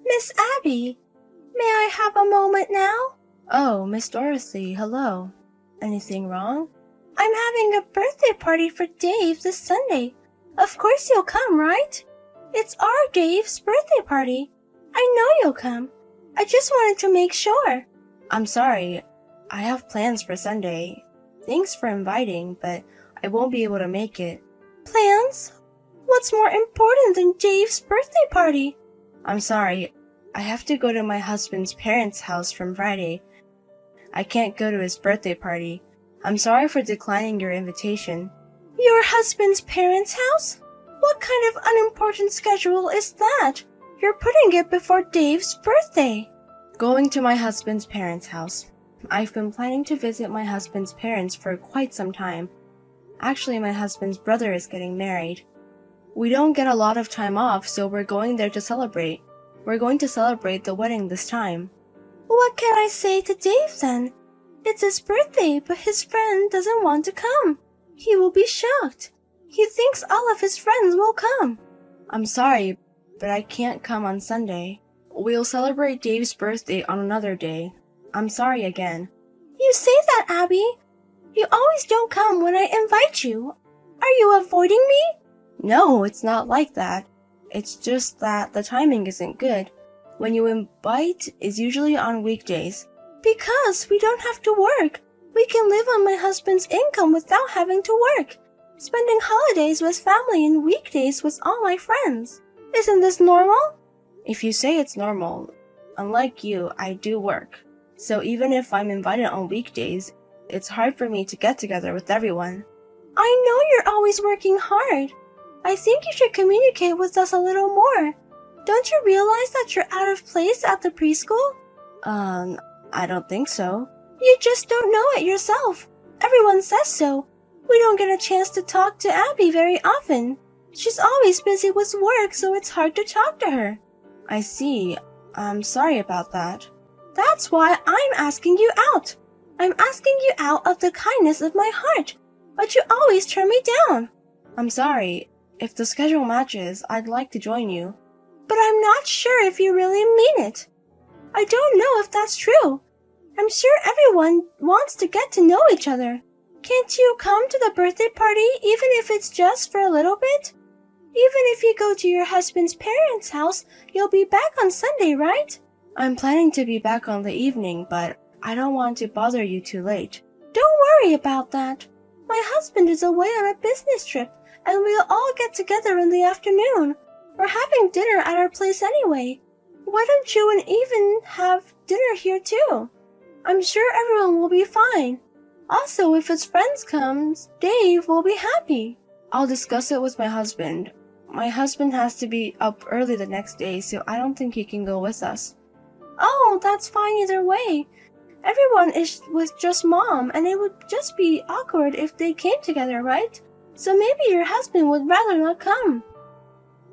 Miss Abby, may I have a moment now? Oh, Miss Dorothy, hello. Anything wrong? I'm having a birthday party for Dave this Sunday. Of course you'll come, right? It's our Dave's birthday party. I know you'll come. I just wanted to make sure. I'm sorry. I have plans for Sunday. Thanks for inviting, but I won't be able to make it. Plans? What's more important than Dave's birthday party? I'm sorry. I have to go to my husband's parents' house from Friday. I can't go to his birthday party. I'm sorry for declining your invitation. Your husband's parents' house? What kind of unimportant schedule is that? You're putting it before Dave's birthday. Going to my husband's parents' house. I've been planning to visit my husband's parents for quite some time. Actually, my husband's brother is getting married. We don't get a lot of time off, so we're going there to celebrate. We're going to celebrate the wedding this time. What can I say to Dave then? It's his birthday, but his friend doesn't want to come. He will be shocked. He thinks all of his friends will come. I'm sorry, but I can't come on Sunday. We'll celebrate Dave's birthday on another day. I'm sorry again. You say that, Abby. You always don't come when I invite you. Are you avoiding me? No, it's not like that. It's just that the timing isn't good. When you invite is usually on weekdays. Because we don't have to work. We can live on my husband's income without having to work. Spending holidays with family and weekdays with all my friends. Isn't this normal? If you say it's normal, unlike you, I do work. So even if I'm invited on weekdays, it's hard for me to get together with everyone. I know you're always working hard. I think you should communicate with us a little more. Don't you realize that you're out of place at the preschool? I don't think so. You just don't know it yourself. Everyone says so. We don't get a chance to talk to Abby very often. She's always busy with work, so it's hard to talk to her. I see. I'm sorry about that. That's why I'm asking you out. I'm asking you out of the kindness of my heart, but you always turn me down. I'm sorry. If the schedule matches, I'd like to join you. But I'm not sure if you really mean it. I don't know if that's true. I'm sure everyone wants to get to know each other. Can't you come to the birthday party even if it's just for a little bit? Even if you go to your husband's parents' house, you'll be back on Sunday, right? I'm planning to be back on the evening, but I don't want to bother you too late. Don't worry about that. My husband is away on a business trip, and we'll all get together in the afternoon. We're having dinner at our place anyway. Why don't you and even have dinner here too? I'm sure everyone will be fine. Also, if his friends come, Dave will be happy. I'll discuss it with my husband. My husband has to be up early the next day, so I don't think he can go with us. Oh, that's fine either way. Everyone is with just Mom, and it would just be awkward if they came together, right? So maybe your husband would rather not come.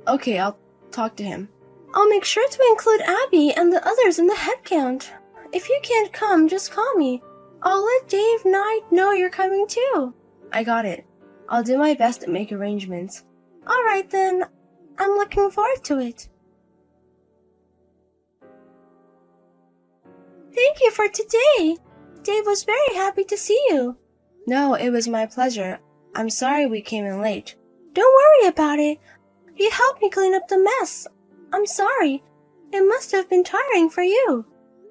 Okay, I'll talk to him. I'll make sure to include Abby and the others in the head count. If you can't come, just call me. I'll let Dave Knight know you're coming too. I got it. I'll do my best to make arrangements. Alright then, I'm looking forward to it. Thank you for today. Dave was very happy to see you. No, it was my pleasure. I'm sorry we came in late. Don't worry about it. You helped me clean up the mess. I'm sorry. It must have been tiring for you.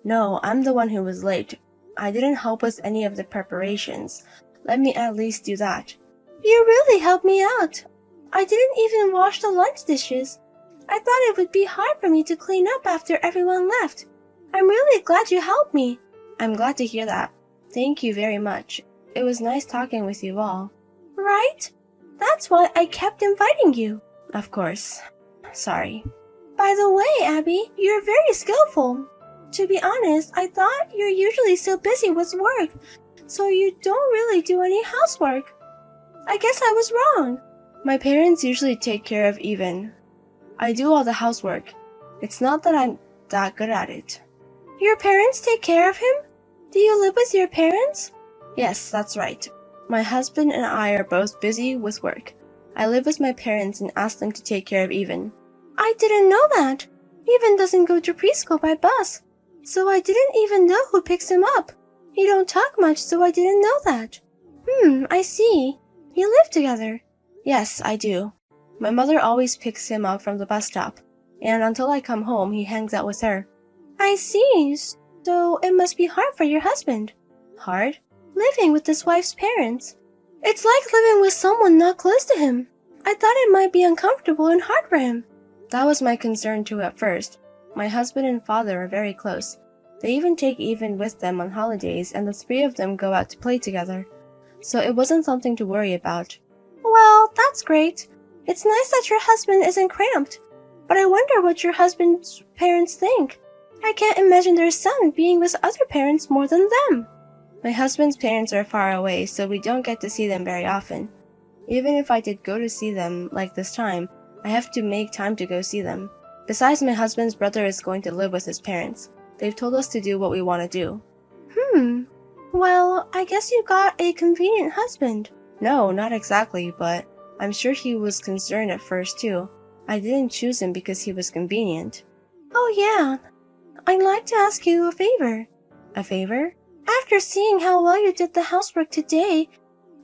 No, I'm the one who was late. I didn't help with any of the preparations. Let me at least do that. You really helped me out. I didn't even wash the lunch dishes. I thought it would be hard for me to clean up after everyone left. I'm really glad you helped me. I'm glad to hear that. Thank you very much. It was nice talking with you all. Right? That's why I kept inviting you. Of course. Sorry. By the way, Abby, you're very skillful. To be honest, I thought you're usually so busy with work, so you don't really do any housework. I guess I was wrong. My parents usually take care of Even. I do all the housework. It's not that I'm that good at it. Your parents take care of him? Do you live with your parents? Yes, that's right. My husband and I are both busy with work. I live with my parents and ask them to take care of Even. I didn't know that. Even doesn't go to preschool by bus. So I didn't even know who picks him up. You don't talk much, so I didn't know that. I see. You live together. Yes, I do. My mother always picks him up from the bus stop, and until I come home, he hangs out with her. I see. So it must be hard for your husband. Hard? Living with his wife's parents. It's like living with someone not close to him. I thought it might be uncomfortable and hard for him. That was my concern too at first. My husband and father are very close. They even take Even with them on holidays, and the three of them go out to play together. So it wasn't something to worry about. Well, that's great. It's nice that your husband isn't cramped. But I wonder what your husband's parents think. I can't imagine their son being with other parents more than them. My husband's parents are far away, so we don't get to see them very often. Even if I did go to see them, like this time, I have to make time to go see them. Besides, my husband's brother is going to live with his parents. They've told us to do what we want to do. Well, I guess you got a convenient husband. No, not exactly, but I'm sure he was concerned at first too. I didn't choose him because he was convenient. Oh yeah. I'd like to ask you a favor. A favor? After seeing how well you did the housework today,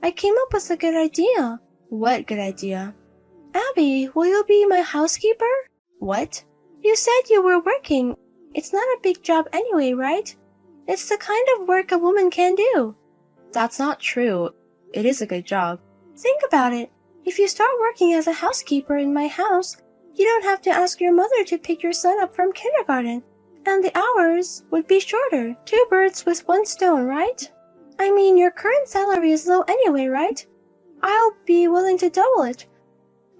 I came up with a good idea. What good idea? Abby, will you be my housekeeper? What? You said you were working. It's not a big job anyway, right? It's the kind of work a woman can do. That's not true. It is a good job. Think about it. If you start working as a housekeeper in my house, you don't have to ask your mother to pick your son up from kindergarten. And the hours would be shorter. 2 birds with 1 stone, right? I mean, your current salary is low anyway, right? I'll be willing to double it.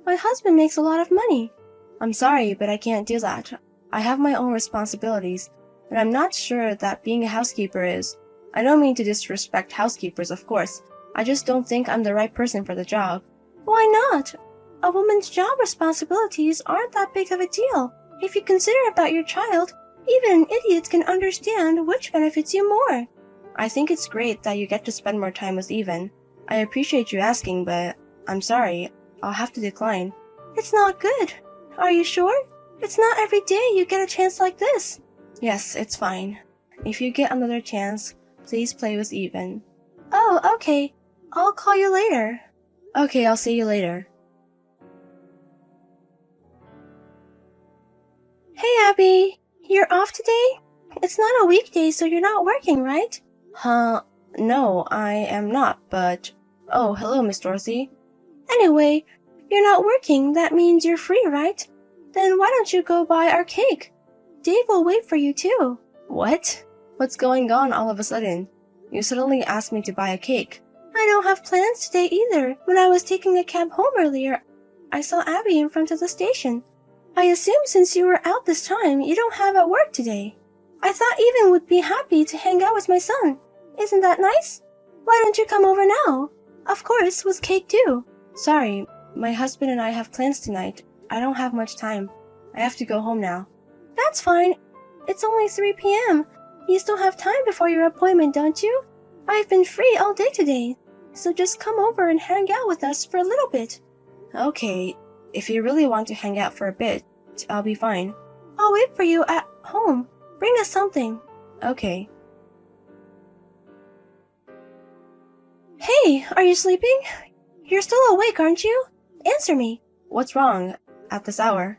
My husband makes a lot of money. I'm sorry, but I can't do that. I have my own responsibilities, and I'm not sure that being a housekeeper is. I don't mean to disrespect housekeepers, of course. I just don't think I'm the right person for the job. Why not? A woman's job responsibilities aren't that big of a deal. If you consider about your child, even an idiot can understand which benefits you more. I think it's great that you get to spend more time with Even. I appreciate you asking, but I'm sorry. I'll have to decline. It's not good. Are you sure? It's not every day you get a chance like this. Yes, it's fine. If you get another chance, please play with Even. Oh, okay. I'll call you later. Okay, I'll see you later. Hey, Abby. You're off today? It's not a weekday, so you're not working, right? No, I am not, but... Oh, hello, Miss Dorothy. Anyway, you're not working. That means you're free, right? Then why don't you go buy our cake? Dave will wait for you, too. What? What's going on all of a sudden? You suddenly asked me to buy a cake. I don't have plans today either. When I was taking a cab home earlier, I saw Abby in front of the station. I assume since you were out this time, you don't have at work today. I thought Even would be happy to hang out with my son. Isn't that nice? Why don't you come over now? Of course, with cake too. Sorry, my husband and I have plans tonight. I don't have much time. I have to go home now. That's fine. It's only 3 p.m. You still have time before your appointment, don't you? I've been free all day today, so just come over and hang out with us for a little bit. Okay, if you really want to hang out for a bit, I'll be fine. I'll wait for you at home. Bring us something. Okay. Hey, are you sleeping? You're still awake, aren't you? Answer me. What's wrong? At this hour?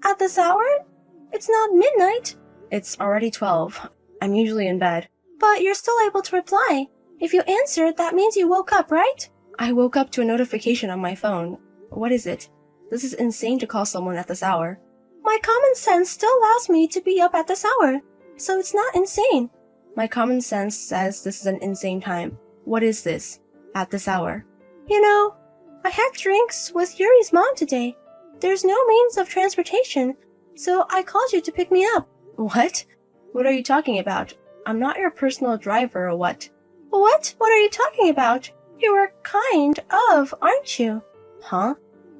At this hour? It's not midnight. It's already 12. I'm usually in bed. But you're still able to reply. If you answered, that means you woke up, right? I woke up to a notification on my phone. What is it? This is insane to call someone at this hour. My common sense still allows me to be up at this hour, so it's not insane. My common sense says this is an insane time. What is this? At this hour? You know, I had drinks with Yuri's mom today. There's no means of transportation, so I called you to pick me up. What? What are you talking about? I'm not your personal driver or what? What? What are you talking about? You are kind of, aren't you? Huh?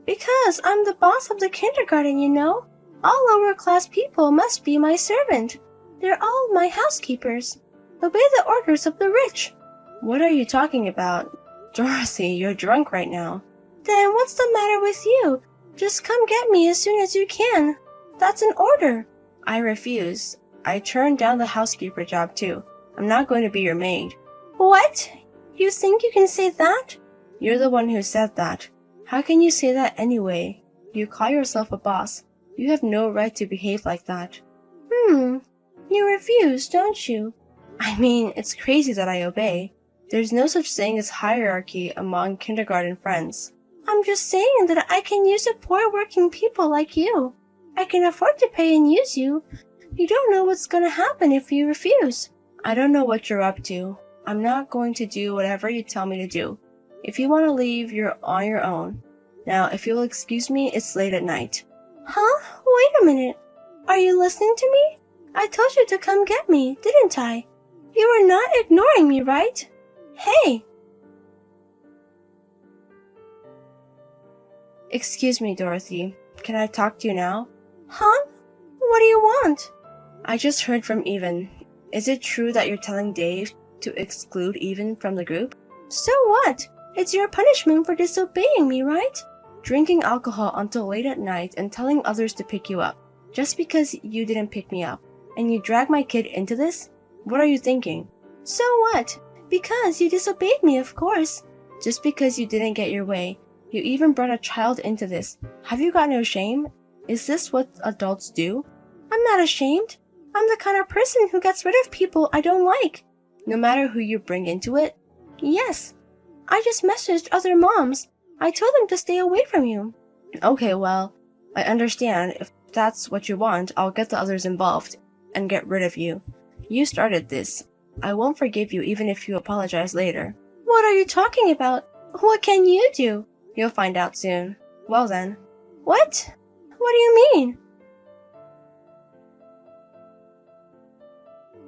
Because I'm the boss of the kindergarten, you know. All lower-class people must be my servant. They're all my housekeepers. Obey the orders of the rich. What are you talking about? Dorothy, you're drunk right now. Then what's the matter with you? Just come get me as soon as you can. That's an order. I refuse. I turned down the housekeeper job too. I'm not going to be your maid. What? You think you can say that? You're the one who said that. How can you say that anyway? You call yourself a boss. You have no right to behave like that. You refuse, don't you? I mean, it's crazy that I obey. There's no such thing as hierarchy among kindergarten friends. I'm just saying that I can use the poor working people like you. I can afford to pay and use you. You don't know what's gonna happen if you refuse. I don't know what you're up to. I'm not going to do whatever you tell me to do. If you want to leave, you're on your own. Now, if you'll excuse me, it's late at night. Huh? Wait a minute. Are you listening to me? I told you to come get me, didn't I? You are not ignoring me, right? Hey! Excuse me, Dorothy. Can I talk to you now? Huh? What do you want? I just heard from Even. Is it true that you're telling Dave to exclude Even from the group? So what? It's your punishment for disobeying me, right? Drinking alcohol until late at night and telling others to pick you up. Just because you didn't pick me up. And you drag my kid into this? What are you thinking? So what? Because you disobeyed me, of course. Just because you didn't get your way. You even brought a child into this. Have you got no shame? Is this what adults do? I'm not ashamed. I'm the kind of person who gets rid of people I don't like. No matter who you bring into it? Yes. I just messaged other moms. I told them to stay away from you. Okay, well, I understand. If that's what you want, I'll get the others involved and get rid of you. You started this. I won't forgive you even if you apologize later. What are you talking about? What can you do? You'll find out soon. Well then. What? What do you mean?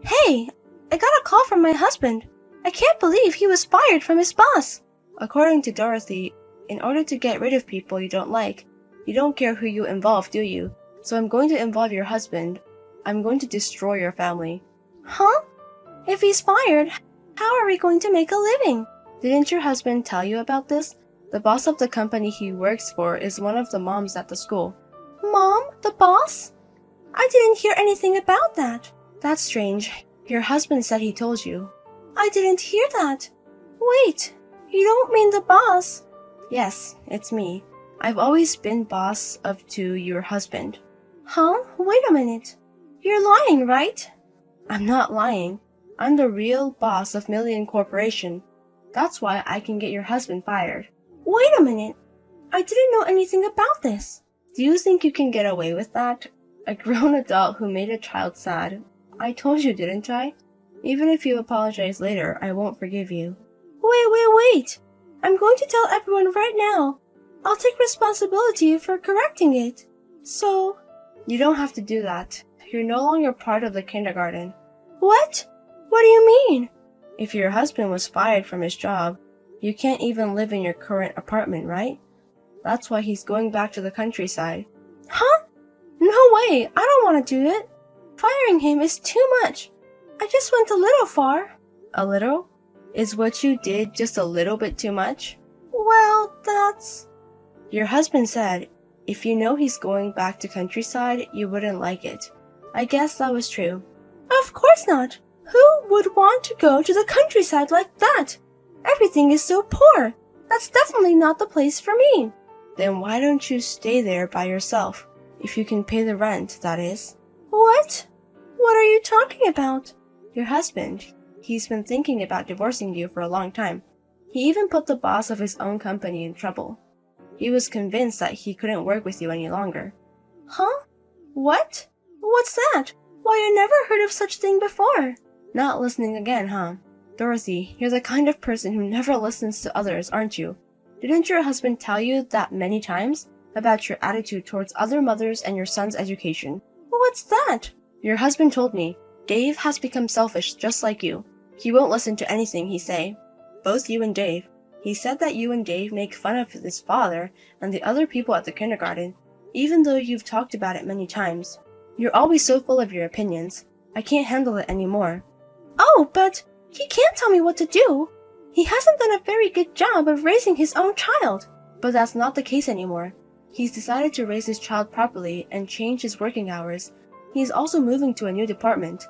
Hey, I got a call from my husband. I can't believe he was fired from his boss. According to Dorothy, in order to get rid of people you don't like, you don't care who you involve, do you? So I'm going to involve your husband. I'm going to destroy your family. Huh? If he's fired, how are we going to make a living? Didn't your husband tell you about this? The boss of the company he works for is one of the moms at the school. Mom? The boss? I didn't hear anything about that. That's strange. Your husband said he told you. I didn't hear that. Wait, you don't mean the boss? Yes, it's me. I've always been boss to your husband. Huh? Wait a minute. You're lying, right? I'm not lying. I'm the real boss of Million Corporation. That's why I can get your husband fired. Wait a minute. I didn't know anything about this. Do you think you can get away with that? A grown adult who made a child sad. I told you, didn't I? Even if you apologize later, I won't forgive you. Wait. I'm going to tell everyone right now. I'll take responsibility for correcting it. So... You don't have to do that. You're no longer part of the kindergarten. What? What do you mean? If your husband was fired from his job, you can't even live in your current apartment, right? That's why he's going back to the countryside. Huh? No way, I don't want to do it. Firing him is too much. I just went a little far. A little? Is what you did just a little bit too much? Well, that's... Your husband said, if you know he's going back to countryside, you wouldn't like it. I guess that was true. Of course not. Who would want to go to the countryside like that? Everything is so poor. That's definitely not the place for me. Then why don't you stay there by yourself? If you can pay the rent, that is. What? What are you talking about? Your husband. He's been thinking about divorcing you for a long time. He even put the boss of his own company in trouble. He was convinced that he couldn't work with you any longer. Huh? What? What's that? Why, I never heard of such thing before. Not listening again, huh? Dorothy, you're the kind of person who never listens to others, aren't you? Didn't your husband tell you that many times? About your attitude towards other mothers and your son's education. What's that? Your husband told me. Dave has become selfish just like you. He won't listen to anything he say. Both you and Dave. He said that you and Dave make fun of his father and the other people at the kindergarten, even though you've talked about it many times. You're always so full of your opinions. I can't handle it anymore. Oh, but he can't tell me what to do. He hasn't done a very good job of raising his own child. But that's not the case anymore. He's decided to raise his child properly and change his working hours. He's also moving to a new department.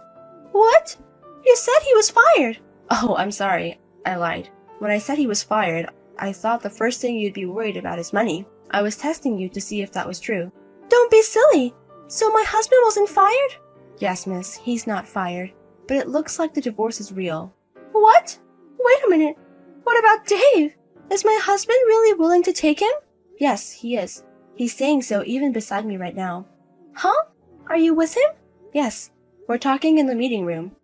What? You said he was fired. Oh, I'm sorry. I lied. When I said he was fired, I thought the first thing you'd be worried about is money. I was testing you to see if that was true. Don't be silly. So my husband wasn't fired? Yes, miss, he's not fired. But it looks like the divorce is real. What? Wait a minute. What about Dave? Is my husband really willing to take him? Yes, he is. He's saying so even beside me right now. Huh? Are you with him? Yes. We're talking in the meeting room.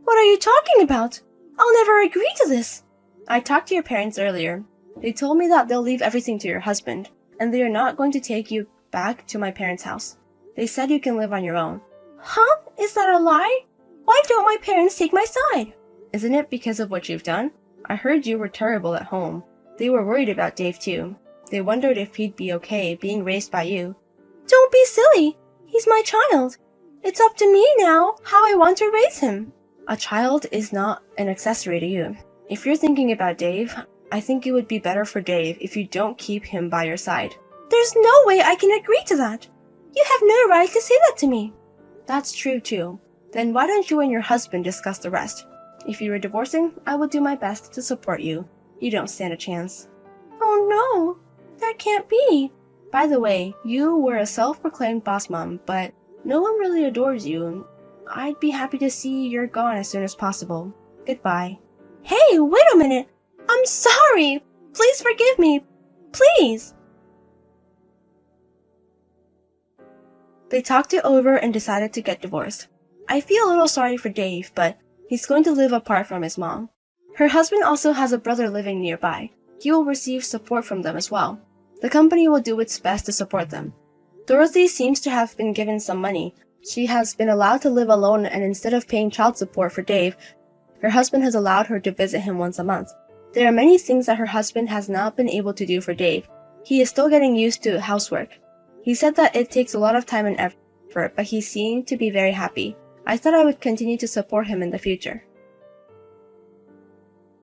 What are you talking about? I'll never agree to this. I talked to your parents earlier. They told me that they'll leave everything to your husband, and they are not going to take you back to my parents' house. They said you can live on your own. Huh? Is that a lie? Why don't my parents take my side? Isn't it because of what you've done? I heard you were terrible at home. They were worried about Dave too. They wondered if he'd be okay being raised by you. Don't be silly. He's my child. It's up to me now how I want to raise him. A child is not an accessory to you. If you're thinking about Dave, I think it would be better for Dave if you don't keep him by your side. There's no way I can agree to that. You have no right to say that to me. That's true too. Then why don't you and your husband discuss the rest? If you were divorcing, I would do my best to support you. You don't stand a chance. Oh no, that can't be. By the way, you were a self-proclaimed boss mom, but no one really adores you. I'd be happy to see you're gone as soon as possible. Goodbye. Hey, wait a minute. I'm sorry. Please forgive me. Please. They talked it over and decided to get divorced. I feel a little sorry for Dave, but he's going to live apart from his mom. Her husband also has a brother living nearby. He will receive support from them as well. The company will do its best to support them. Dorothy seems to have been given some money. She has been allowed to live alone, and instead of paying child support for Dave, her husband has allowed her to visit him once a month. There are many things that her husband has not been able to do for Dave. He is still getting used to housework. He said that it takes a lot of time and effort, but he seemed to be very happy. I thought I would continue to support him in the future.